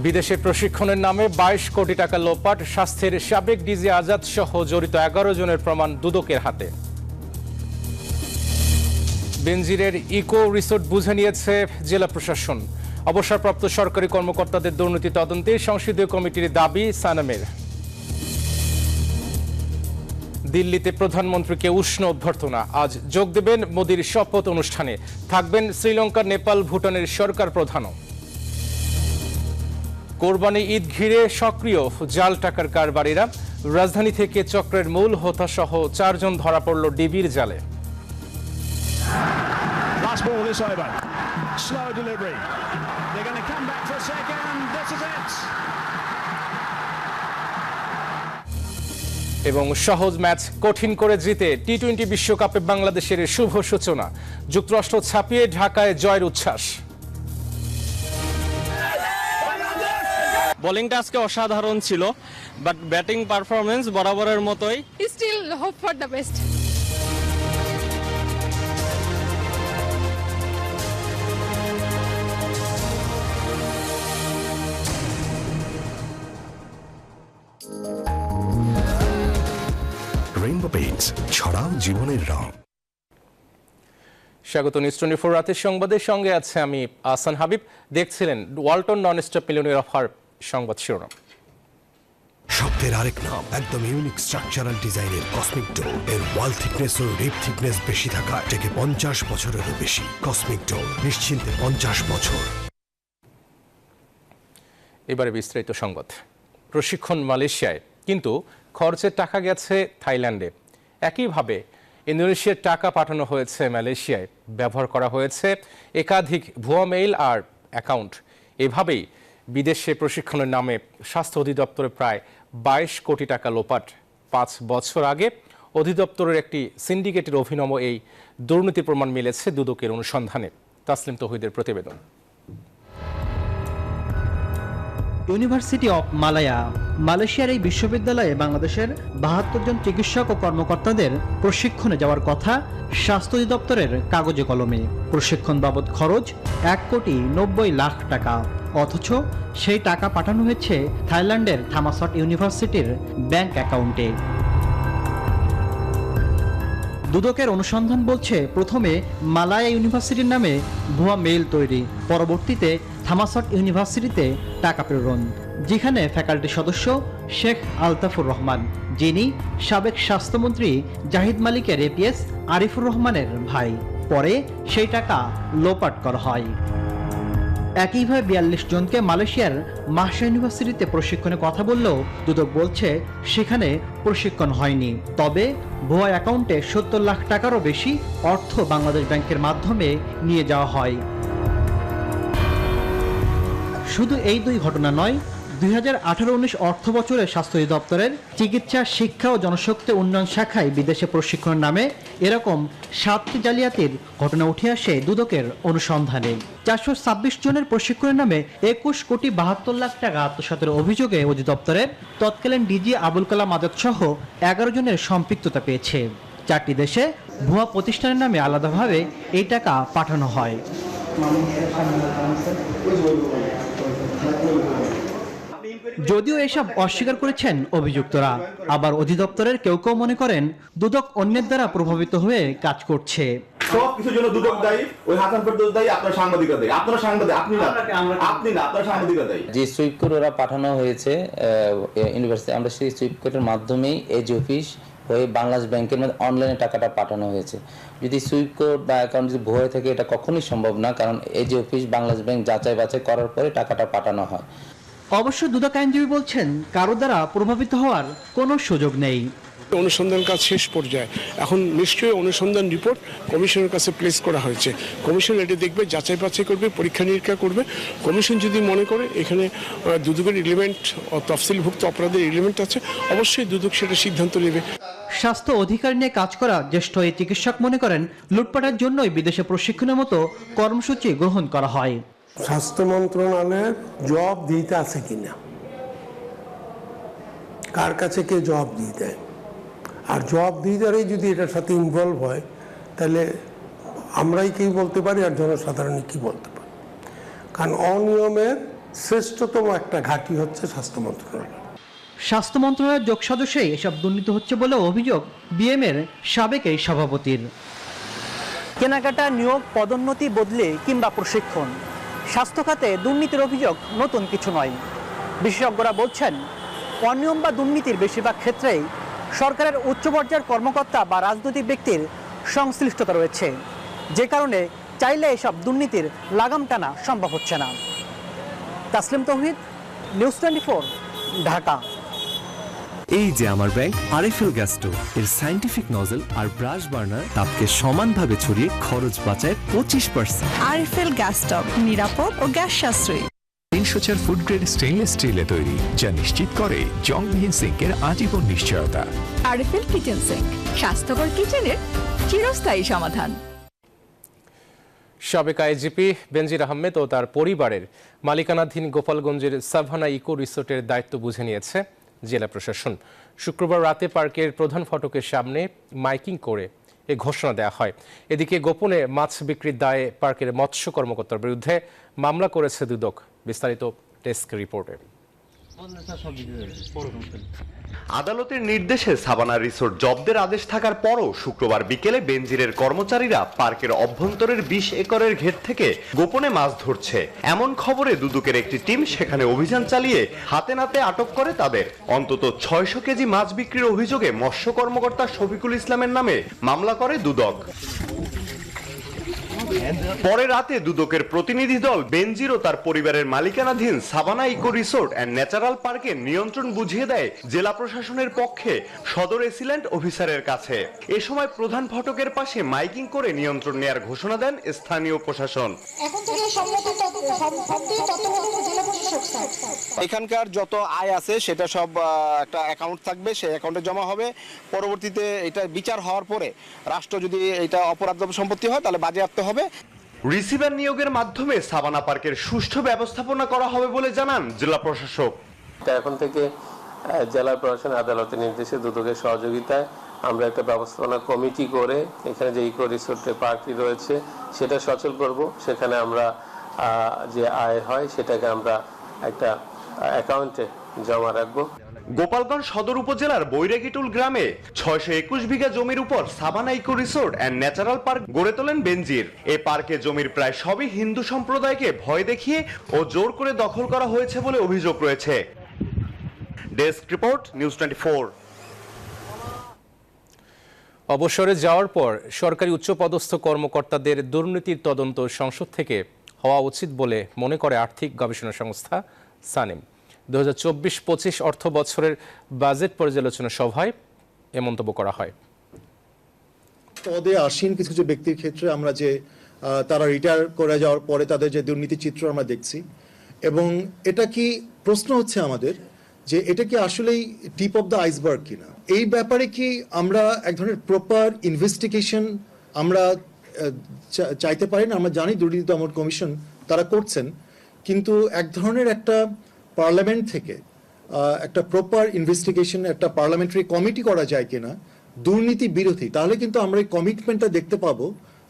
বিদেশে প্রশিক্ষণের নামে 22 কোটি টাকা লোপাট, স্বাস্থ্যের সাবেক ডিজি আজাদ সহ জড়িত 11 জনের প্রমাণ দুদকের হাতে। বেনজিরের ইকো রিসোর্ট বুঝে নিয়েছে জেলা প্রশাসন। অবসরপ্রাপ্ত সরকারি কর্মকর্তাদের দুর্নীতি তদন্তে সংসদীয় কমিটির দাবি সানামের। দিল্লিতে প্রধানমন্ত্রীকে উষ্ণ অভ্যর্থনা, আজ যোগ দেবেন মোদির শপথ অনুষ্ঠানে, থাকবেন শ্রীলঙ্কা, নেপাল, ভুটানের সরকার প্রধানও। কোরবানি ঈদ ঘিরে সক্রিয় জাল টাকার কারবারিরা, রাজধানী থেকে চক্রের মূল হোতা সহ 4 জন ধরা পড়ল ডিবির জালে। এবং সহজ ম্যাচ কঠিন করে জিতে টি-20 বিশ্বকাপে বাংলাদেশের শুভ সূচনা, যুক্তরাষ্ট্র ছাপিয়ে ঢাকায় জয়ের উচ্ছ্বাস। বোলিংটা আজকে অসাধারণ ছিল, বাট ব্যাটিং পারফরমেন্স বরাবরের মতোই। Still hope for the best. Rainbow paints, ছড়াও জীবনের রং। স্বাগত নিউজ 24 রাতের সংবাদের সঙ্গে আছে আমি আহসান হাবিব। দেখছিলেন Walton non stop millionaire offer সংবাদ শিরোনাম। শব্দের আরেক নাম, একদম ইউনিক স্ট্রাকচারাল ডিজাইনের কসমিক ডোর। এর ওয়াল থিকনেস ও রিপ থিকনেস বেশি থাকায় থেকে 50 বছরেরও বেশি। কসমিক ডোর, নিশ্চিন্তে 50 বছর। এবারে বিস্তারিত সংবাদ। প্রশিক্ষণ মালয়েশিয়ায়, কিন্তু খরচের টাকা গেছে থাইল্যান্ডে। একইভাবে ইন্দোনেশিয়ার টাকা পাঠানো হয়েছে মালয়েশিয়ায়। ব্যবহার করা হয়েছে একাধিক ভুয়া মেইল আর অ্যাকাউন্ট। এভাবেই বিদেশে প্রশিক্ষণের নামে স্বাস্থ্য অধিদপ্তরে প্রায় 22 কোটি টাকা লোপাট। 5 বছর আগে অধিদপ্তরের একটি সিন্ডিকেটের অভিনব এই দুর্নীতির প্রমাণ মিলেছে দুদকের অনুসন্ধানে। তাসলিম তৌহিদের প্রতিবেদন। ইউনিভার্সিটি অব মালায়া, মালয়েশিয়ার এই বিশ্ববিদ্যালয়ে বাংলাদেশের 72 জন চিকিৎসক ও কর্মকর্তাদের প্রশিক্ষণে যাওয়ার কথা স্বাস্থ্য অধিদপ্তরের কাগজে কলমে। প্রশিক্ষণ বাবদ খরচ 1,90,00,000 টাকা, অথচ সেই টাকা পাঠানো হয়েছে থাইল্যান্ডের থামাসট ইউনিভার্সিটির ব্যাংক অ্যাকাউন্টে। দুদকের অনুসন্ধান বলছে, প্রথমে মালায়া ইউনিভার্সিটির নামে ভুয়া মেইল তৈরি, পরবর্তীতে থামাসট ইউনিভার্সিটিতে টাকা প্রেরণ, যেখানে ফ্যাকাল্টি সদস্য শেখ আলতাফুর রহমান, যিনি সাবেক স্বাস্থ্যমন্ত্রী জাহিদ মালিকের এপিএস আরিফুর রহমানের ভাই। পরে সেই টাকা লোপাট করা হয়। একইভাবে 42 জনকে মালয়েশিয়ার মাহসা ইউনিভার্সিটিতে প্রশিক্ষণে কথা বললেও দুদক বলছে সেখানে প্রশিক্ষণ হয়নি। তবে ভুয়া অ্যাকাউন্টে 70 লাখ টাকারও বেশি অর্থ বাংলাদেশ ব্যাংকের মাধ্যমে নিয়ে যাওয়া হয়। শুধু এই 2 ঘটনা নয়, 2018-19 অর্থ বছরে স্বাস্থ্য অধিদপ্তরের চিকিৎসা, শিক্ষা ও জনশক্তি উন্নয়ন শাখায় বিদেশে প্রশিক্ষণের নামে এরকম 7টি জালিয়াতির ঘটনা উঠে আসে দুদকের অনুসন্ধানে। 426 জনের প্রশিক্ষণের নামে 21,72,00,000 টাকা আত্মসাতের অভিযোগে অধিদপ্তরের তৎকালীন ডিজি আবুল কালাম আজাদ সহ 11 জনের সম্পৃক্ততা পেয়েছে। 4টি দেশে ভুয়া প্রতিষ্ঠানের নামে আলাদাভাবে এই টাকা পাঠানো হয়। যদিও এসব অস্বীকার করেছেন অভিযুক্তরা, আবার অধিদপ্তরের কেউ কেউ মনে করেন দুদক অন্যের দ্বারা প্রভাবিত হয়ে কাজ করছে। সব কিছুর জন্য দুদক দায়ী, ওই হাসান ফেরদৌস দায়ী, আপনার সাংবাদিকরা দায়ী। আপনারা সাংবাদিক, আপনি না, আপনার সাংবাদিকরা দায়ী। যে সুইপ কোড ওরা পাঠানো হয়েছে ইউনিভার্সিটি, আমরা সেই সুইপ কোডের মাধ্যমেই এজি অফিস হয়ে বাংলাদেশ ব্যাংকের মধ্যে অনলাইনে টাকাটা পাঠানো হয়েছে। যদি সুইপ কোড বা অ্যাকাউন্ট যদি ভুয়া থাকে, এটা কখনোই সম্ভব না, কারণ এজি অফিস বাংলাদেশ ব্যাংক যাচাই বাছাই করার পরে টাকাটা পাঠানো হয়। অবশ্য দুদক আইনজীবী বলছেন, কারো দ্বারা প্রভাবিত হওয়ার কোনো সুযোগ নেই। অনুসন্ধান কাজ শেষ পর্যায়ে, এখন নিশ্চয়ই অনুসন্ধান রিপোর্ট কমিশনের কাছে প্লেস করা হয়েছে। কমিশন এটি দেখবে, যাচাই বাছাই করবে, পরীক্ষা নিরীক্ষা করবে। কমিশন যদি মনে করে এখানে দুদকের এলিমেন্ট, তফসিলভুক্ত অপরাধের এলিমেন্ট আছে, অবশ্যই দুদক সেটা সিদ্ধান্ত নেবে। স্বাস্থ্য অধিকার নিয়ে কাজ করা জ্যেষ্ঠ এই চিকিৎসক মনে করেন, লুটপাটের জন্যই বিদেশে প্রশিক্ষণের মতো কর্মসূচি গ্রহণ করা হয়। স্বাস্থ্য মন্ত্রণালয়ের জবাব দিতে আছে কিনা, কার কাছে কে জবাব দিয়ে দেয়, আর জবাব দিদারই যদি এটার সাথে ইনভলভ হয়, তাহলে আমরাই কি বলতে পারি আর জনসাধারণ কি বলতে পারি। কারণ অনিয়মের শ্রেষ্ঠতম একটা ঘাঁটি হচ্ছে স্বাস্থ্য মন্ত্রণালয়। স্বাস্থ্য মন্ত্রণালয়ের যোগ সদস্যেই এসব দুর্নীতি হচ্ছে বলে অভিযোগ বিএমএর সাবেক এই সভাপতির। কেনাকাটা, নিয়োগ, পদোন্নতি, বদলি কিংবা প্রশিক্ষণ, স্বাস্থ্য খাতে দুর্নীতির অভিযোগ নতুন কিছু নয়। বিশেষজ্ঞরা বলছেন, অনিয়ম বা দুর্নীতির বেশিরভাগ ক্ষেত্রেই সরকারের উচ্চ পর্যায়ের কর্মকর্তা বা রাজনৈতিক ব্যক্তির সংশ্লিষ্টতা রয়েছে, যে কারণে চাইলে এসব দুর্নীতির লাগাম টানা সম্ভব হচ্ছে না। তাসলিম তৌহিদ, নিউজ 24, ঢাকা। এই যে আমার ব্যাংক আরএফএল গ্যাস স্টোভ, এর সায়েন্টিফিক নজল আর ব্রাশ বার্নার তাপকে সমানভাবে ছড়িয়ে খরচ বাঁচায় 25%। আরএফএল গ্যাস স্টোভ, নিরাপদ ও গ্যাস সাশ্রয়ী। 304 ফুড গ্রেড স্টেইনলেস স্টিলে তৈরি, যা নিশ্চিত করে জংবিহীন সিঙ্কের আজীবন নিশ্চয়তা। আরএফএল কিচেন সিঙ্ক, স্বাস্থ্যকর কিচেনের চিরস্থায়ী সমাধান। সাবেক আইজিপি বেনজির আহমেদ ও তার পরিবারের মালিকানাধীন গোপালগঞ্জের সাভানা ইকো রিসোর্টের দায়িত্ব বুঝে নিয়েছে জেলা প্রশাসন। শুক্রবার রাতে পার্কের প্রধান ফটকের সামনে মাইকিং করে এ ঘোষণা দেওয়া হয়। এদিকে গোপনে মাছ বিক্রির দায়ে পার্কের মৎস্য কর্মকর্তার বিরুদ্ধে মামলা করেছে দুদক। বিস্তারিত ডেস্ক রিপোর্টে। আদালতের নির্দেশে সাভানা রিসোর্ট জব্দের আদেশ থাকার পরও শুক্রবার বিকেলে বেনজিরের কর্মচারীরা পার্কের অভ্যন্তরের 20 একরের ঘের থেকে গোপনে মাছ ধরছে এমন খবরে দুদকের একটি টিম সেখানে অভিযান চালিয়ে হাতে নাতে আটক করে তাদের। অন্তত 600 কেজি মাছ বিক্রির অভিযোগে মৎস্য কর্মকর্তা শফিকুল ইসলামের নামে মামলা করে দুদক। পরে রাতে দুদকের প্রতিনিধি দল বেনজির ও তার পরিবারের মালিকানাধীন Savanna Eco Resort and Natural পার্কের নিয়ন্ত্রণ বুঝিয়ে দেয় জেলা প্রশাসনের পক্ষে সদর এসিল্যান্ট অফিসারের কাছে। এ সময় প্রধান ফটকের পাশে মাইকিং করে নিয়ন্ত্রণ নেয়ার ঘোষণা দেন স্থানীয় প্রশাসন। এখানকার যত আয় আছে সেটা সব একটা অ্যাকাউন্ট থাকবে, সেই অ্যাকাউন্টে জমা হবে। পরবর্তীতে এটা বিচার হওয়ার পরে রাষ্ট্র যদি এটা অপরাধ সম্পত্তি হয় তাহলে বাজেয়াপ্ত হবে। রিসিভার নিয়োগের মাধ্যমে সাভানা পার্কের সুষ্ঠু ব্যবস্থাপনা করা হবে বলে জানান জেলা প্রশাসক। এখন থেকে জেলা প্রশাসন আদালতের নির্দেশে দুদকের সহযোগিতায় আমরা একটা ব্যবস্থাপনা কমিটি করে এখানে যে ইকো রিসোর্টের পার্কটি রয়েছে সেটা সচল করব। সেখানে আমরা যে আয় হয় সেটাকে আমরা একটা অ্যাকাউন্টে জমা রাখবো। গোপালগঞ্জ সদর উপজেলার বৈরাগীটুল গ্রামে 621 বিঘা জমির উপর Savanna Eco Resort and Natural Park গড়ে তোলেন বেনজির। এ পার্কে জমির প্রায় সবই হিন্দু সম্প্রদায়কে ভয় দেখিয়ে ও জোর করে দখল করা হয়েছে বলে অভিযোগ রয়েছে। Desk report, news 24। অবসরে যাওয়ার পর সরকারি উচ্চপদস্থ কর্মকর্তাদের দুর্নীতির তদন্ত সংসদ থেকে হওয়া উচিত বলে মনে করে আর্থিক গবেষণা সংস্থা সানিম। 2024-25 অর্থ বছরের বাজেট পর্যালোচনা সভায় এ মন্তব্য করা হয়। পদে আসীন কিছু কিছু ব্যক্তির ক্ষেত্রে আমরা যে তারা রিটায়ার করে যাওয়ার পরে তাদের যে দুর্নীতি চিত্র আমরা দেখছি, এবং এটা কি প্রশ্ন হচ্ছে আমাদের যে এটা কি আসলেই টিপ অফ দ্য আইসবার্গ কিনা। এই ব্যাপারে কি আমরা এক ধরনের প্রপার ইনভেস্টিগেশন আমরা চাইতে পারি না। আমরা জানি দুর্নীতি দমন কমিশন তারা করছেন, কিন্তু এক ধরনের একটা পার্লামেন্ট থেকে একটা প্রপার ইনভেস্টিগেশন, একটা পার্লামেন্টারি কমিটি করা যায় কিনা দুর্নীতি বিরোধী। তাহলে কিন্তু আমরা এই কমিটমেন্টটা দেখতে পাবো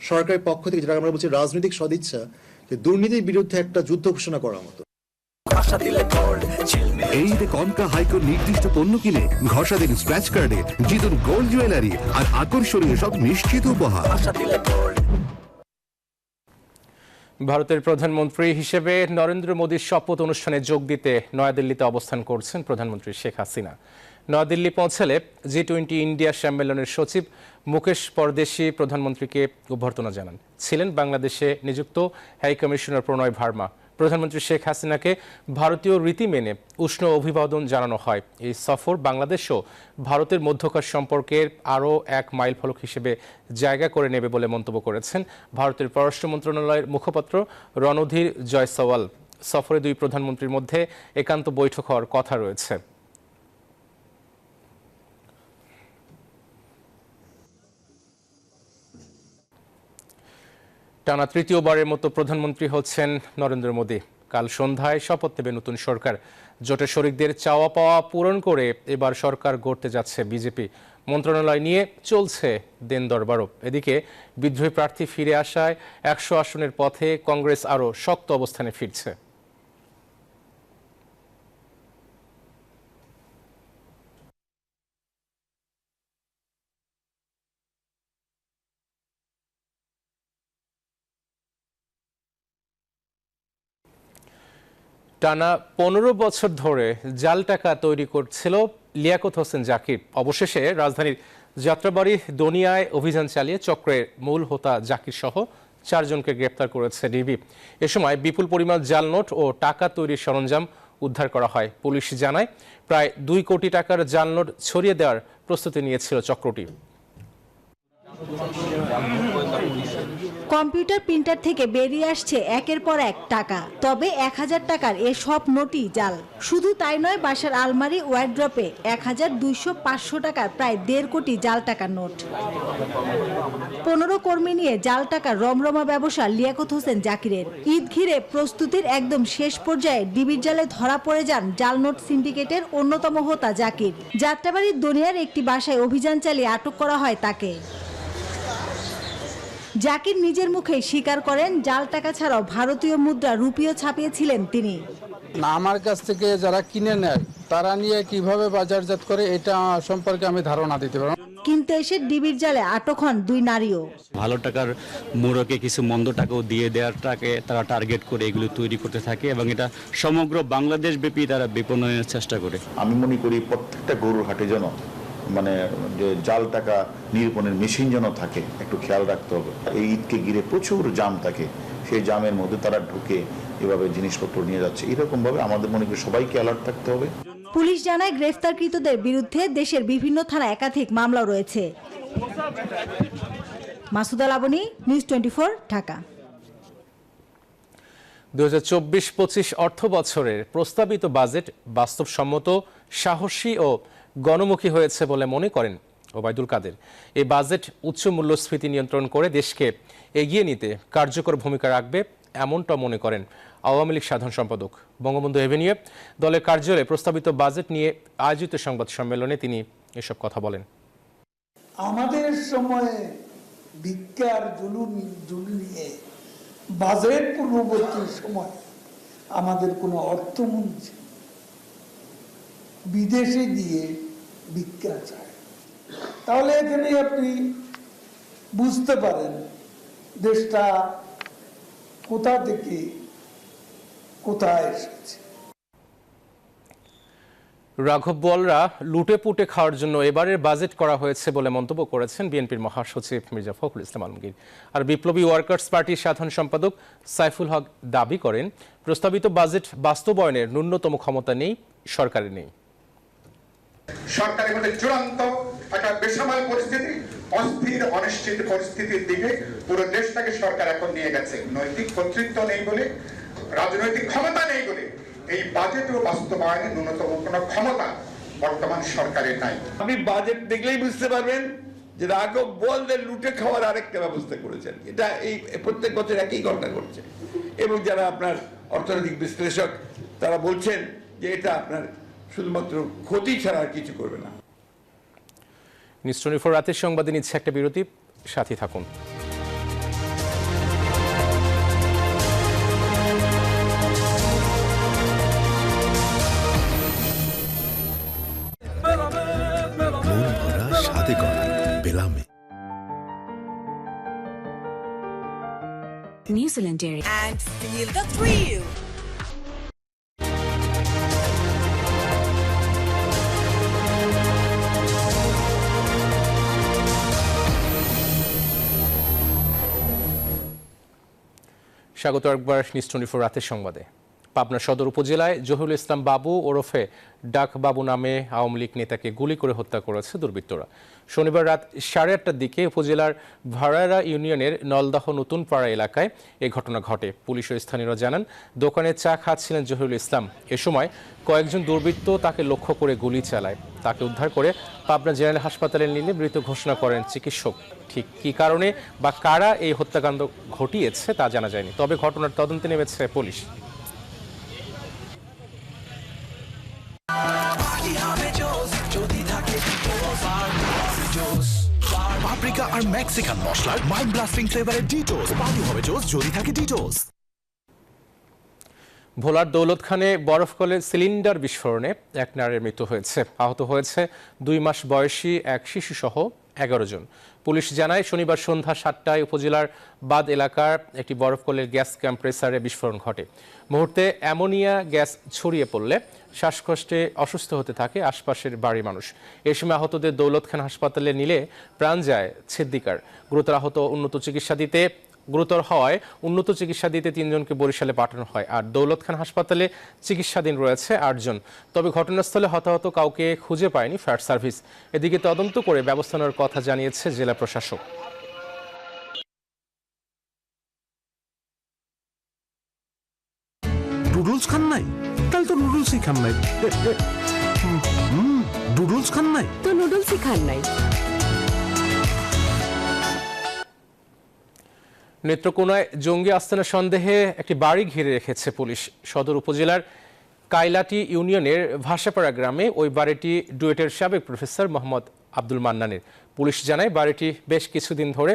সরকারের পক্ষ থেকে, যেটা আমরা বলছি রাজনৈতিক সদিচ্ছা, যে দুর্নীতির বিরুদ্ধে একটা যুদ্ধ ঘোষণা করার মতো। এই ঈদে কনকা হাইকোর নির্দিষ্ট পণ্য কিনে ঘষা দিন স্ক্র্যাচ কার্ডে, জিতুন গোল্ড জুয়েলারি আর আকর্ষণীয় সব নিশ্চিত উপহার। ভারতের প্রধানমন্ত্রী হিসেবে নরেন্দ্র মোদীর শপথ অনুষ্ঠানে যোগ দিতে নয়াদিল্লিতে অবস্থান করছেন প্রধানমন্ত্রী শেখ হাসিনা। নয়াদিল্লি পৌঁছালে G20 ইন্ডিয়া সম্মেলনের সচিব মুকেশ পরদেশি প্রধানমন্ত্রীকে অভ্যর্থনা জানান। ছিলেন বাংলাদেশে নিযুক্ত হাই কমিশনার প্রণয় ভার্মা। প্রধানমন্ত্রী শেখ হাসিনাকে ভারতীয় রীতি মেনে উষ্ণ অভিবাদন জানানো হয়। এই সফর বাংলাদেশ ও ভারতের মধ্যকার সম্পর্কের আরও এক মাইলফলক হিসেবে জায়গা করে নেবে বলে মন্তব্য করেছেন ভারতের পররাষ্ট্র মন্ত্রণালয়ের মুখপাত্র রণধীর জয়সওয়াল। সফরে দুই প্রধানমন্ত্রীর মধ্যে একান্ত বৈঠক হওয়ার কথা রয়েছে। টানা তৃতীয়বারের মতো প্রধানমন্ত্রী হচ্ছেন নরেন্দ্র মোদী। কাল সন্ধ্যায় শপথ নেবে নতুন সরকার। জোটের শরিকদের চাওয়া পাওয়া পূরণ করে এবার সরকার গড়তে যাচ্ছে বিজেপি। মন্ত্রণালয় নিয়ে চলছে দেন দরবারও। এদিকে বিদ্রোহী প্রার্থী ফিরে আসায় 100 আসনের পথে কংগ্রেস আরও শক্ত অবস্থানে ফিরছে। টানা 15 বছর ধরে জাল টাকা তৈরি করছিল লিয়াকত হোসেন জাকির। অবশেষে রাজধানীর যাত্রাবাড়ি দনিয়ায় অভিযান চালিয়ে চক্রের মূল হোতা জাকির সহ 4 জনকে গ্রেপ্তার করেছে ডিবি। এ সময় বিপুল পরিমাণ জাল নোট ও টাকা তৈরির সরঞ্জাম উদ্ধার করা হয়। পুলিশ জানায় প্রায় 2 কোটি টাকার জাল নোট ছড়িয়ে দেওয়ার প্রস্তুতি নিয়েছিল চক্রটি। কম্পিউটার প্রিন্টার থেকে বেরিয়ে আসছে একের পর এক টাকা, তবে 1000 টাকার এসব নোটই জাল। শুধু তাই নয়, বাসার আলমারি ওয়ার্ড্রপে 1200-500 টাকার প্রায় 1.5 কোটি জাল টাকার নোট। 15 কর্মী নিয়ে জাল টাকার রমরমা ব্যবসা লিয়াকত হোসেন জাকিরের। ঈদ ঘিরে প্রস্তুতির একদম শেষ পর্যায়ে ডিবির জালে ধরা পড়ে যান জাল নোট সিন্ডিকেটের অন্যতম হোতা জাকির। যাত্রাবাড়ির দনিয়ার একটি বাসায় অভিযান চালিয়ে আটক করা হয় তাকে। জাকির নিজের মুখে স্বীকার করেন, জাল টাকা ছাড়াও ভারতীয় মুদ্রা রুপিও ছাপিয়েছিলেন তিনি। আমার কাছ থেকে যারা কিনে নেয় তারা নিয়ে কিভাবে বাজারজাত করে এটা সম্পর্কে আমি ধারণা দিতে পারবো। কিন্তু এসে ডিবির জালে আটক হন 2 নারীও। ভালো টাকার মোড়কে কিছু মন্দ টাকাও দিয়ে দেওয়ার টাকে তারা টার্গেট করে এগুলো তৈরি করতে থাকে এবং এটা সমগ্র বাংলাদেশ ব্যাপী তারা বিপণনের চেষ্টা করে। আমি মনে করি প্রত্যেকটা গরুর হাটে যেন যে জাল টাকা নিরূপণের মেশিন যেন থাকে, একটু খেয়াল রাখতে হবে। এই ঈদকে ঘিরে প্রচুর জাম থাকে, সেই জামের মধ্যে তারা ঢুকে এভাবে জিনিসপত্র নিয়ে যাচ্ছে। এরকম ভাবে আমাদের মনে করি সবাইকে অ্যালার্ট থাকতে হবে। পুলিশ জানায় গ্রেফতারকৃতদের বিরুদ্ধে দেশের বিভিন্ন থানায় একাধিক মামলা রয়েছে। মাসুদা লাবনী, নিউজ 24, ঢাকা। 2024-25 অর্থ বছরের প্রস্তাবিত বাজেট বাস্তবসম্মত, সাহসী ও গণমুখী হয়েছে বলে মনে করেন ওবায়দুল কাদের। এই বাজেট উচ্চ মূল্যস্ফীতি নিয়ন্ত্রণ করে দেশকে এগিয়ে নিতে কার্যকর ভূমিকা রাখবে, এমনটা মনে করেন আওয়ামী লীগ সাধারণ সম্পাদক। বঙ্গবন্ধু এভিনিউয়ে দলের কার্যালয়ে প্রস্তাবিত বাজেট নিয়ে আয়োজিত সংবাদ সম্মেলনে তিনি এসব কথা বলেন। আমাদের সময়ে ভিক্ষার জুলুম নিয়ে বাজেট পূর্ববর্তী সময় আমাদের কোনো অর্থমন্ত্রী বিদেশে গিয়ে ভিক্ষা চায়, তাহলে এখানে আপনি বুঝতে পারেন দেশটা কোথা থেকে কোথায় এসেছে। রাঘব বোয়ালরা লুটে পুটে খাওয়ার জন্য এবারের বাজেট করা হয়েছে বলে মন্তব্য করেছেন বিএনপির মহাসচিব মির্জা ফখরুল ইসলাম আলমগীর। আর বিপ্লবী ওয়ার্কার্স পার্টির সাধারণ সম্পাদক সাইফুল হক দাবি করেন, প্রস্তাবিত বাজেট বাস্তবায়নের ন্যূনতম ক্ষমতা নেই, সরকারের নেই। সরকারের মধ্যে চূড়ান্ত একটা বেসামাল পরিস্থিতি, অস্থির অনিশ্চিত পরিস্থিতির দিকে পুরো দেশটাকে সরকার এখন নিয়ে গেছে। নৈতিক কর্তৃত্ব নেই বলে, রাজনৈতিক ক্ষমতা নেই বলে এই বাজেট ও বাস্তবায়নে ন্যূনতম কোনো ক্ষমতা বর্তমান সরকারের নাই। আপনি বাজেট দেখলেই বুঝতে পারবেন যে রাঘব বোয়ালদের লুটে খাওয়ার আরেকটা ব্যবস্থা করেছেন। এটা এই প্রত্যেক বছর একই ঘটনা ঘটছে এবং যারা আপনার অর্থনৈতিক বিশ্লেষক তারা বলছেন যে এটা আপনার শুধুমাত্র ক্ষতি ছাড়া আর কিছু করবে না। নিউজ 24 রাতের সংবাদে নিচ্ছে একটা বিরতি, সাথে থাকুন। মন ভরা স্বাদে করা বেলামে New Zealand Dairy and feel the thrill. স্বাগত একবার নিউজ 24 রাতের সংবাদে। পাবনা সদর উপজেলায় জহিরুল ইসলাম বাবু ওরফে ডাক বাবু নামে আওয়ামী লীগ নেতাকে গুলি করে হত্যা করেছে দুর্বৃত্তরা। শনিবার রাত 8:30টার দিকে উপজেলার ভাড়ারা ইউনিয়নের নলদাহ নতুন পাড়া এলাকায় এ ঘটনা ঘটে। পুলিশ ও স্থানীয়রা জানান, দোকানে চা খাচ্ছিলেন জহিরুল ইসলাম। এ সময় কয়েকজন দুর্বৃত্ত তাকে লক্ষ্য করে গুলি চালায়। তাকে উদ্ধার করে পাবনা জেনারেল হাসপাতালে নিলে মৃত ঘোষণা করেন চিকিৎসক। ঠিক কী কারণে বা কারা এই হত্যাকাণ্ড ঘটিয়েছে তা জানা যায়নি, তবে ঘটনার তদন্তে নেমেছে পুলিশ। পাপরিকা আর মেক্সিকান মশলার মাইন্ড ব্লাস্টিং ফ্লেভারের ডিটোস পার্টি হবে জোস যদি থাকে ডিটোস। ভোলার দৌলতখানে বরফকলের সিলিন্ডার বিস্ফোরণে এক নারীর মৃত্যু হয়েছে। আহত হয়েছে 2 মাস বয়সী এক শিশুসহ 11 জন। পুলিশ জানায় শনিবার সন্ধ্যা 7টায় উপজেলার বাদ এলাকার একটি বরফকলের গ্যাস কম্প্রেসারে বিস্ফোরণ ঘটে। মুহূর্তে অ্যামোনিয়া গ্যাস ছড়িয়ে পড়লে শ্বাসকষ্টে অসুস্থ হতে থাকে আশপাশের বাড়ির মানুষ। এ সময় আহতদের দৌলত খান হাসপাতালে নিলে প্রাণ যায় ছিদ্দিকার। গুরুতর হওয়ায় উন্নত চিকিৎসা দিতে 3 জনকে বরিশালে পাঠানো হয়, আর দৌলত খান হাসপাতালে চিকিৎসাধীন রয়েছে 8 জন। তবে ঘটনাস্থলে হতাহত কাউকে খুঁজে পায়নি ফায়ার সার্ভিস। এদিকে তদন্ত করে ব্যবস্থা নেওয়ার কথা জানিয়েছে জেলা প্রশাসক। নুডলস খান নাই? তাহলে তো নুডলসই খান নাই। নুডলস খান নাই তো নুডলসই খান নাই। নেত্রকোনায় জঙ্গি আস্তানা সন্দেহে একটি বাড়ি ঘিরে রেখেছে পুলিশ। সদর উপজেলার কাইলাটি ইউনিয়নের ভাষাপাড়া গ্রামে ওই বাড়িটি ডুয়েটের সাবেক প্রফেসর মোহাম্মদ আব্দুল মান্নানের। পুলিশ জানায় বাড়িটি বেশ কিছুদিন ধরে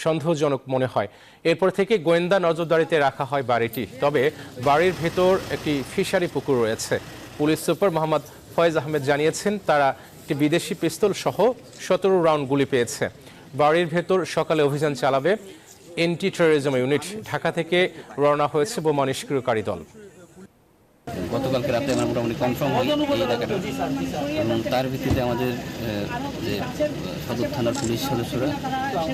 সন্দেহজনক মনে হয়। এরপর থেকে গোয়েন্দা নজরদারিতে রাখা হয় বাড়িটি। তবে বাড়ির ভেতর একটি ফিশারি পুকুর রয়েছে। পুলিশ সুপার মোহাম্মদ ফয়েজ আহমেদ জানিয়েছেন তারা একটি বিদেশি পিস্তল সহ 17 রাউন্ড গুলি পেয়েছে। বাড়ির ভেতর সকালে অভিযান চালাবে এন্টি টেররিজম ইউনিট। ঢাকা থেকে রওনা হয়েছে বোমা নিষ্ক্রিয়কারী দল। গতকালকে রাতে আমরা মোটামুটি কনফার্ম হই এই এলাকাটা, এবং তার ভিত্তিতে আমাদের যে সদর থানার পুলিশ সদস্যরা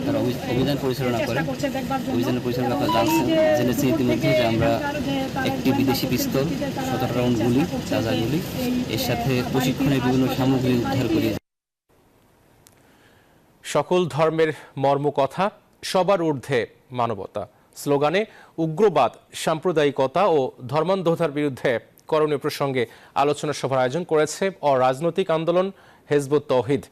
তারা অভিযান পরিচালনা করে। অভিযানের পরিচালনা আপনারা জেনেছি ইতিমধ্যে যে আমরা একটি বিদেশি পিস্তল, 17 রাউন্ড গুলি, চাঁদা গুলি, এর সাথে প্রশিক্ষণের বিভিন্ন সামগ্রী উদ্ধার করি। সকল ধর্মের মর্মকথা, সবার ঊর্ধ্বে মানবতা স্লোগানে উগ্রবাদ, সাম্প্রদায়িকতা ও ধর্মান্ধতার বিরুদ্ধে করণীয় প্রসঙ্গে আলোচনা সভার আয়োজন করেছে অরাজনৈতিক আন্দোলন হিজবুত তৌহিদ।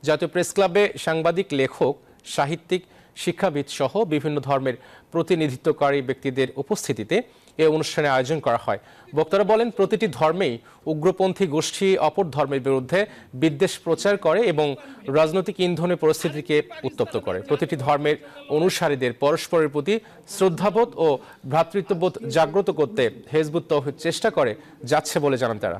জাতীয় প্রেস ক্লাবে সাংবাদিক, লেখক, সাহিত্যিক, শিক্ষাবিদ সহ বিভিন্ন ধর্মের প্রতিনিধিত্বকারী ব্যক্তিদের উপস্থিতিতে এ অনুষ্ঠানে আয়োজন করা হয়। বক্তারা বলেন, প্রতিটি ধর্মেই উগ্রপন্থী গোষ্ঠী অপর ধর্মের বিরুদ্ধে বিদ্বেষ প্রচার করে এবং রাজনৈতিক ইন্ধনে পরিস্থিতিকে উত্তপ্ত করে। প্রতিটি ধর্মের অনুসারীদের পরস্পরের প্রতি শ্রদ্ধাবোধ ও ভ্রাতৃত্ববোধ জাগ্রত করতে হিজবুত তৌহিদ চেষ্টা করে যাচ্ছে বলে জানান তারা।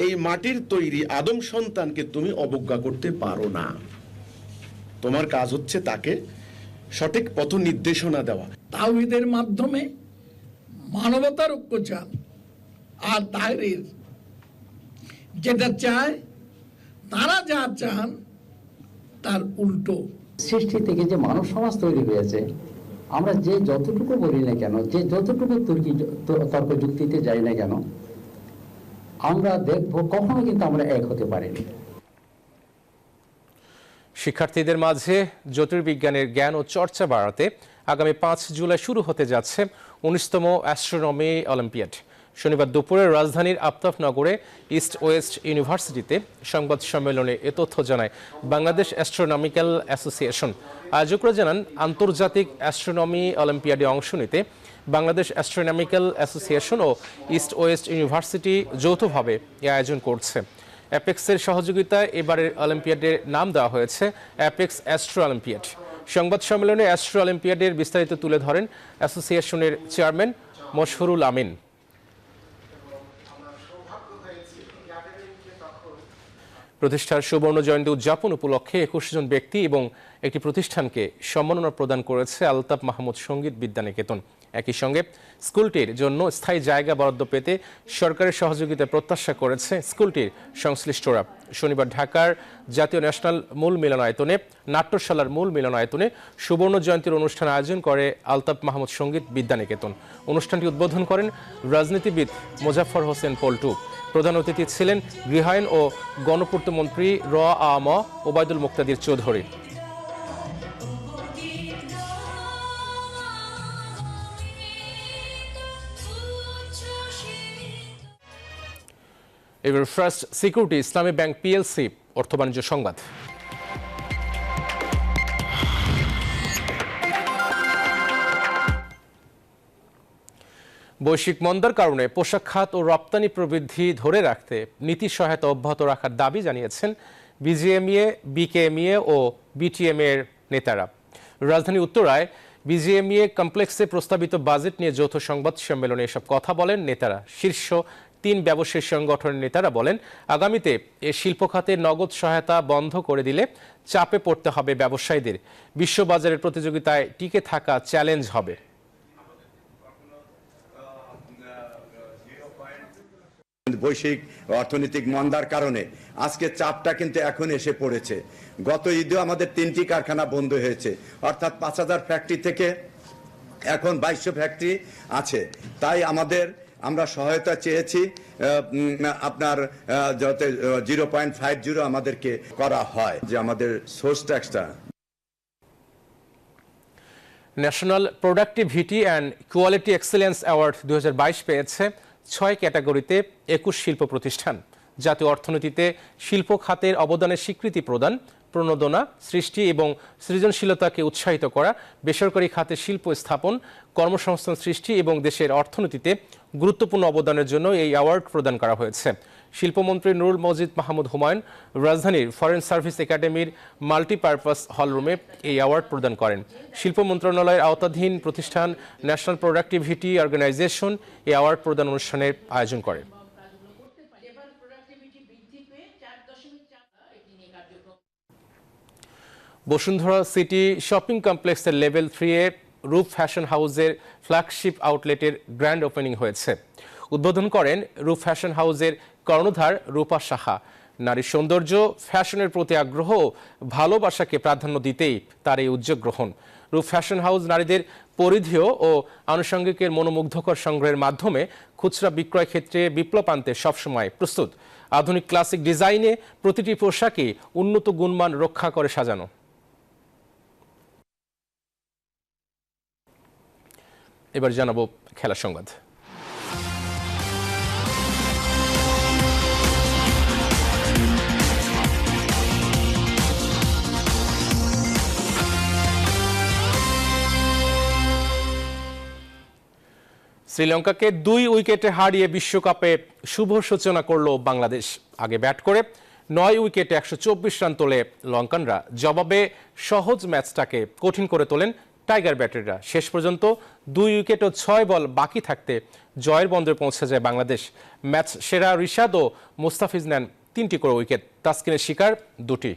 এই মাটির তৈরি আদম সন্তানকে তুমি অবজ্ঞা করতে পারো না। তোমার কাজ হচ্ছে তাকে সঠিক পথ নির্দেশনা দেওয়া। তাওহীদের মাধ্যমে মানবতার ঐক্য চান, আর তাহরির যেটা চায়, তারা যা চান তার উল্টো। সৃষ্টি থেকে যে মানব সমাজ তৈরি হয়েছে, আমরা যে যতটুকু বলি না কেন, যে যতটুকু তর্ক যুক্তিতে যাই না কেন, আমরা দেখব কখনো কিন্তু আমরা এক হতে পারিনি। শিক্ষার্থীদের মাঝে জ্যোতির্বিজ্ঞানের জ্ঞান ও চর্চা বাড়াতে আগামী 5 জুলাই শুরু হতে যাচ্ছে 19তম অ্যাস্ট্রোনমি অলিম্পিয়াড। শনিবার দুপুরে রাজধানীর আফতাবনগরে ইস্ট ওয়েস্ট ইউনিভার্সিটিতে সংবাদ সম্মেলনে এ তথ্য জানায় বাংলাদেশ অ্যাস্ট্রোনমিক্যাল অ্যাসোসিয়েশন। আয়োজকরা জানান, আন্তর্জাতিক অ্যাস্ট্রোনমি অলিম্পিয়াডে অংশ নিতে বাংলাদেশ অ্যাস্ট্রোনমিক্যাল অ্যাসোসিয়েশন ও ইস্ট ওয়েস্ট ইউনিভার্সিটি যৌথভাবে এ আয়োজন করছে। অ্যাপেক্সের সহযোগিতায় এবারের অলিম্পিয়াডের নাম দেওয়া হয়েছে অ্যাপেক্স অ্যাস্ট্রো অলিম্পিয়াড। সংবাদ সম্মেলনে অ্যাস্ট্রো অলিম্পিয়াডের বিস্তারিত তুলে ধরেন অ্যাসোসিয়েশনের চেয়ারম্যান মশহুরুল আমিন। প্রতিষ্ঠার সুবর্ণ জয়ন্তী উদযাপন উপলক্ষে 21 জন ব্যক্তি এবং একটি প্রতিষ্ঠানকে সম্মাননা প্রদান করেছে আলতাফ মাহমুদ সঙ্গীত বিদ্যানিকেতন। একই সঙ্গে স্কুলটির জন্য স্থায়ী জায়গা বরাদ্দ পেতে সরকারের সহযোগিতা প্রত্যাশা করেছে স্কুলটির সংশ্লিষ্টরা। শনিবার ঢাকার জাতীয় ন্যাশনাল মূল মিলনায়তনে, নাট্যশালার মূল মিলনায়তনে সুবর্ণ জয়ন্তীর অনুষ্ঠান আয়োজন করে আলতাফ মাহমুদ সঙ্গীত বিদ্যানিকেতন। অনুষ্ঠানটি উদ্বোধন করেন রাজনীতিবিদ মোজাফফর হোসেন পল্টু। প্রধান অতিথি ছিলেন গৃহায়ন ও গণপূর্ত মন্ত্রী আ.ম. ওবায়দুল মুক্তাদির চৌধুরী। এবার ফার্স্ট সিকিউরিটি ইসলামী ব্যাংক পিএলসি অর্থ বাণিজ্য সংবাদ। বৈশ্বিক মন্দার কারণে পোশাক খাত ও রপ্তানি প্রবৃদ্ধি ধরে রাখতে নীতি সহায়তা অব্যাহত রাখার দাবি জানিয়েছেন বিজিএমইএ, বিকেএমইএ ও বিটিএমএ এর নেতারা। রাজধানী উত্তরায় বিজিএমইএ কমপ্লেক্সে প্রস্তাবিত বাজেট নিয়ে যৌথ সংবাদ সম্মেলনে এসব কথা বলেন নেতারা। শীর্ষ 3 ব্যবসায়ী সংগঠনের নেতারা বলেন, আগামীতে এ শিল্প খাতে নগদ সহায়তা বন্ধ করে দিলে চাপে পড়তে হবে ব্যবসায়ীদের। বিশ্ববাজারের প্রতিযোগিতায় টিকে থাকা চ্যালেঞ্জ হবে। বৈশ্বিক অর্থনৈতিক মন্দার কারণে আজকে চাপটা কিন্তু এখন এসে পড়েছে। গত ঈদে আমাদের 3টি কারখানা বন্ধ হয়েছে, অর্থাৎ 5000 ফ্যাক্টরি থেকে এখন 2200 ফ্যাক্টরি আছে। তাই আমরা সহায়তা চেয়েছি, আপনার যাতে 0.50 আমাদেরকে করা হয়, যে আমাদের সোর্স ট্যাক্সটা। National productivity and quality excellence award 2022 পেয়েছে 6 ক্যাটাগরিতে 21 শিল্প প্রতিষ্ঠান। জাতীয় অর্থনীতিতে শিল্প খাতের অবদানের স্বীকৃতি প্রদান, প্রণোদনা সৃষ্টি এবং সৃজনশীলতাকে উৎসাহিত করা, বেসরকারি খাতে শিল্প স্থাপন, কর্মসংস্থান সৃষ্টি এবং দেশের অর্থনীতিতে গুরুত্বপূর্ণ অবদানের জন্য এই অ্যাওয়ার্ড প্রদান করা হয়েছে। শিল্পমন্ত্রী নুরুল মজিদ মাহমুদ হুমায়ুন রাজধানীর ফরেন সার্ভিস একাডেমির মাল্টিপারপাস হলরুমে এই অ্যাওয়ার্ড প্রদান করেন। শিল্প মন্ত্রণালয়ের আওতাধীন প্রতিষ্ঠান ন্যাশনাল প্রোডাক্টিভিটি অর্গানাইজেশন এই অ্যাওয়ার্ড প্রদান অনুষ্ঠানের আয়োজন করে। বসুন্ধরা সিটি শপিং কমপ্লেক্সের লেভেল 3-এ রূপ ফ্যাশন হাউসের ফ্ল্যাগশিপ আউটলেটের গ্র্যান্ড ওপেনিং হয়েছে। উদ্বোধন করেন রূপ ফ্যাশন হাউসের কর্ণধার রূপা সাহা। নারীর সৌন্দর্য, ফ্যাশনের প্রতি আগ্রহ ও ভালোবাসাকে প্রাধান্য দিতেই তার এই উদ্যোগ গ্রহণ। রূপ ফ্যাশন হাউস নারীদের পরিধেয় ও আনুষঙ্গিকের মনোমুগ্ধকর সংগ্রহের মাধ্যমে খুচরা বিক্রয় ক্ষেত্রে বিপ্লব আনতে সবসময় প্রস্তুত। আধুনিক ক্লাসিক ডিজাইনে প্রতিটি পোশাকে উন্নত গুণমান রক্ষা করে সাজানো। এবার জানাবো খেলা সংবাদ। শ্রীলঙ্কাকে 2 উইকেটে হারিয়ে বিশ্বকাপে শুভ সূচনা করল বাংলাদেশ। আগে ব্যাট করে 9 উইকেটে 124 রান তোলে লঙ্কানরা। জবাবে সহজ ম্যাচটাকে কঠিন করে তোলেন টাইগার ব্যাটাররা। শেষ পর্যন্ত 2 উইকেট ও 6 বল বাকি থাকতে জয়ের বন্দরে পৌঁছে যায় বাংলাদেশ। ম্যাচ সেরা রিশাদ ও মুস্তাফিজ নেন 3টি করে উইকেট, তাসকিনের শিকার 2টি।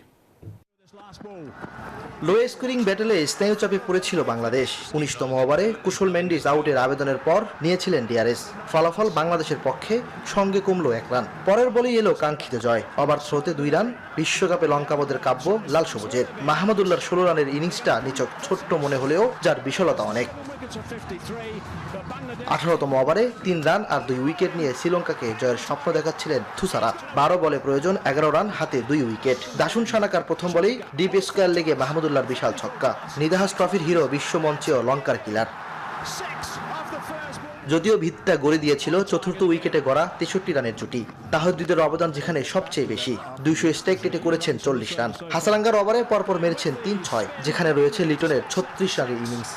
লো স্কোরিং ব্যাটেলে স্নায়ুচাপে পড়েছিল বাংলাদেশ। 19তম ওভারে কুশল মেন্ডিস আউটের আবেদনের পর নিয়েছিলেন ডিআরএস। ফলাফল বাংলাদেশের পক্ষে সঙ্গে কমলো 1 রান। পরের বলেই এলো কাঙ্ক্ষিত জয়। Over থ্রোতে 2 run. বিশ্বকাপে লঙ্কাবোধের কাব্য লাল সবুজের। মাহমুদুল্লাহর 16 রানের ইনিংসটা নিছক ছোট্ট মনে হলেও যার বিশালতা অনেক। 18তম ওভারে 3 রান আর 2 উইকেট নিয়ে শ্রীলঙ্কাকে জয়ের স্বপ্ন দেখাচ্ছিলেন থুসারা। 12 বলে প্রয়োজন 11 রান, হাতে 2 উইকেট। দাসুন সানাকার প্রথম বলেই ডিপ স্কোয়ার লেগে মাহমুদুল্লাহর বিশাল ছক্কা। নিদাহাস ট্রফির হিরো বিশ্বমঞ্চেও লঙ্কার কিলার। যদিও ভিতটা গড়ে দিয়েছিল চতুর্থ উইকেটে গড়া 63 রানের জুটি। তাহিদের অবদান যেখানে সবচেয়ে বেশি, 200 স্ট্রাইক রেটে করেছেন 40 রান। হাসালাঙ্গার ওভারে পরপর মেরেছেন 3-6, যেখানে রয়েছে লিটনের 36 রানের ইনিংস।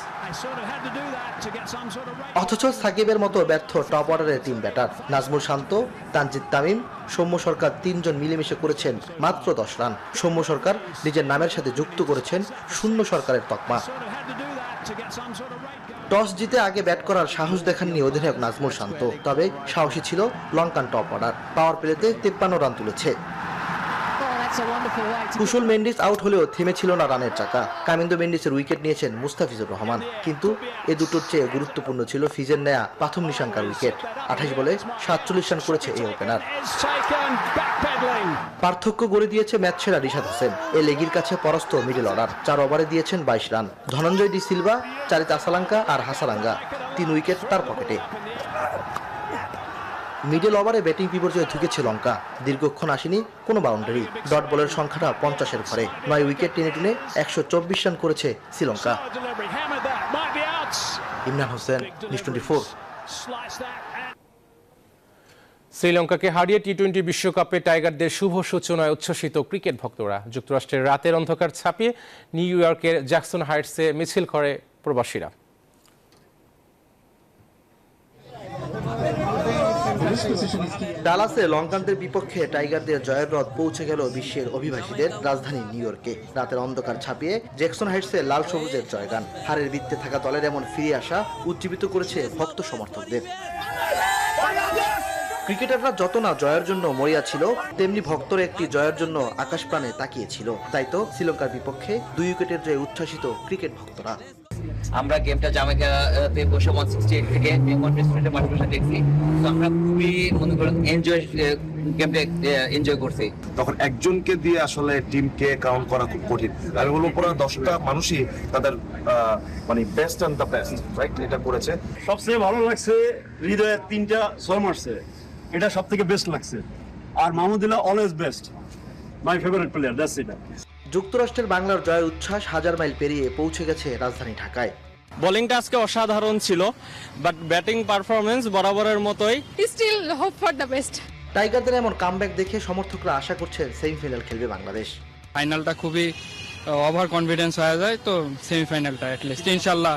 অথচ সাকিবের মতো ব্যর্থ টপ অর্ডারের 3 ব্যাটার নাজমুল শান্ত, তানজিদ তামিম, সৌম্য সরকার 3 জন মিলেমিশে করেছেন মাত্র 10 রান। সৌম্য সরকার নিজের নামের সাথে যুক্ত করেছেন শূন্য সরকারের তকমা। টস জিতে আগে ব্যাট করার সাহস দেখাননি অধিনায়ক নাজমুল শান্ত, তবে সাহসী ছিল লঙ্কান টপ অর্ডার। পাওয়ার প্লেতে 53 রান তুলেছে। কুশল মেন্ডিস আউট হলেও থেমেছিল না রানের চাকা। কামিন্দো মেন্ডিসের উইকেট নিয়েছেন মুস্তাফিজুর রহমান, কিন্তু এ দুটোর চেয়ে গুরুত্বপূর্ণ ছিল ফিজের নেয়া প্রথম নিশাঙ্কার উইকেট। 28 বলে 47 রান করেছে এই ওপেনার। পার্থক্য গড়ে দিয়েছে ম্যাচ সেরা রিশাদ হোসেন। এ লেগির কাছে পরাস্ত মিডল অর্ডার। 4 ওভারে দিয়েছেন 22 run. Dhananjay D Silva, চারিত Asalanka আর হাসালাঙ্গা, 3 উইকেট তার পকেটে। মিডল ওভারে ব্যাটিং বিপর্যয়ে ঢুকেছে লঙ্কা। দীর্ঘক্ষণ আসেনি কোনো বাউন্ডারি। ডট বলের সংখ্যাটা 50-এর ঘরে। 9 উইকেট টেনে 124 রান করেছে শ্রীলঙ্কা। ইমরান হোসেন, নিউজ 24। শ্রীলঙ্কাকে হারিয়ে টি-20 বিশ্বকাপে টাইগারদের শুভ সূচনায় উচ্ছ্বসিত ক্রিকেট ভক্তরা। যুক্তরাষ্ট্রের রাতের অন্ধকার ছাপিয়ে নিউ ইয়র্কের জ্যাকসন হাইটসে মিছিল করে প্রবাসীরা। ডালাসে লঙ্কানদের বিপক্ষে টাইগারদের জয়ের রথ পৌঁছে গেল বিশ্বের অভিবাসীদের রাজধানী নিউ ইয়র্কে। রাতের অন্ধকার ছাপিয়ে জ্যাকসন হাইটসে লাল সবুজের জয়গান। হারের বৃত্তে থাকা দলের এমন ফিরে আসা উজ্জীবিত করেছে ভক্ত সমর্থকদের। ক্রিকেটাররা যত না জয়ের জন্য মরিয়া ছিল, তেমনি ভক্তরা একটি জয়ের জন্য আকাশ প্রাণে তাকিয়েছিল। তাই তো শ্রীলঙ্কার বিপক্ষে 2 উইকেটের জয়ে উচ্ছ্বাসিত ক্রিকেট ভক্তরা। আমরা গেমটা জামাইকাতে বসে 168 থেকে মেমন রেস্টুরেন্টে মাঠে বসে দেখছি। তো আমরা খুবই মনে করেন গেমটা এনজয় করছি। তখন একজনকে দিয়ে আসলে টিমকে কাউন্ট করা খুব কঠিন। আর হলো পুরো 10টা মানুষই তাদের মানে best and the best right এটা করেছে। সবচেয়ে ভালো লাগছে হৃদয়ের 3টা 6 মারছে, এটা সবথেকে বেস্ট লাগছে। আর Mahmudullah always best, my favourite player, that's it. যুক্তরাষ্ট্রের বাংলার জয়ের উচ্ছ্বাস 1000 মাইল পেরিয়ে পৌঁছে গেছে রাজধানী ঢাকায়। বোলিংটা আজকে অসাধারণ ছিল, বাট ব্যাটিং পারফরমেন্স বরাবরের মতোই। Still hope for the best. টাইগারদের এমন কামব্যাক দেখে সমর্থকরা আশা করছেন সেমিফাইনাল খেলবে বাংলাদেশ। ফাইনালটা খুবই ওভার কনফিডেন্স হয়ে যায়, তো সেমিফাইনালটা অ্যাটলিস্ট ইনশাল্লাহ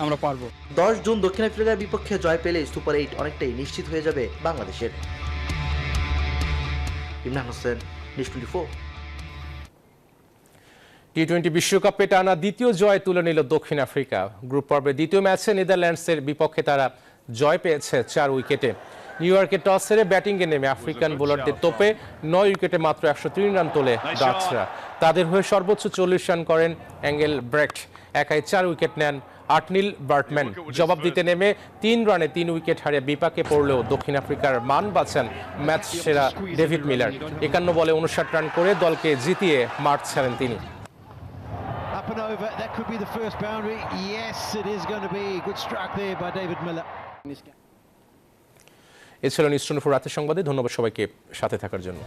আমরা পারবো। 10 জুন দক্ষিণ আফ্রিকার বিপক্ষে জয় পেলে সুপার 8 অনেকটাই নিশ্চিত হয়ে যাবে বাংলাদেশের। ইমরান হোসেন, নিউজ 24। টি-20 বিশ্বকাপে টানা দ্বিতীয় জয় তুলে নিল দক্ষিণ আফ্রিকা। গ্রুপ পর্বে দ্বিতীয় ম্যাচে নেদারল্যান্ডসের বিপক্ষে তারা জয় পেয়েছে 4 উইকেটে। নিউ ইয়র্কে টস হেরে ব্যাটিংয়ে নেমে আফ্রিকান বোলারদের তোপে 9 উইকেটে মাত্র 103 রান তোলে ডাচরা। তাদের হয়ে সর্বোচ্চ 40 রান করেন অ্যাঙ্গেল ব্রেক্ট। একাই 4 উইকেট নেন আর্টনিল বার্টম্যান। জবাব দিতে নেমে 3 রানে 3 উইকেট হারিয়ে বিপাকে পড়লেও দক্ষিণ আফ্রিকার মান বাঁচান ম্যাচ সেরা ডেভিড মিলার। 51 বলে 59 রান করে দলকে জিতিয়ে মাঠ ছাড়েন তিনি। Up and over, that could be the first boundary. Yes, it is going to be. Good strike there by David Miller. এ ছিল নিউজ 24 রাতের সংবাদে। ধন্যবাদ সবাইকে সাথে থাকার জন্য।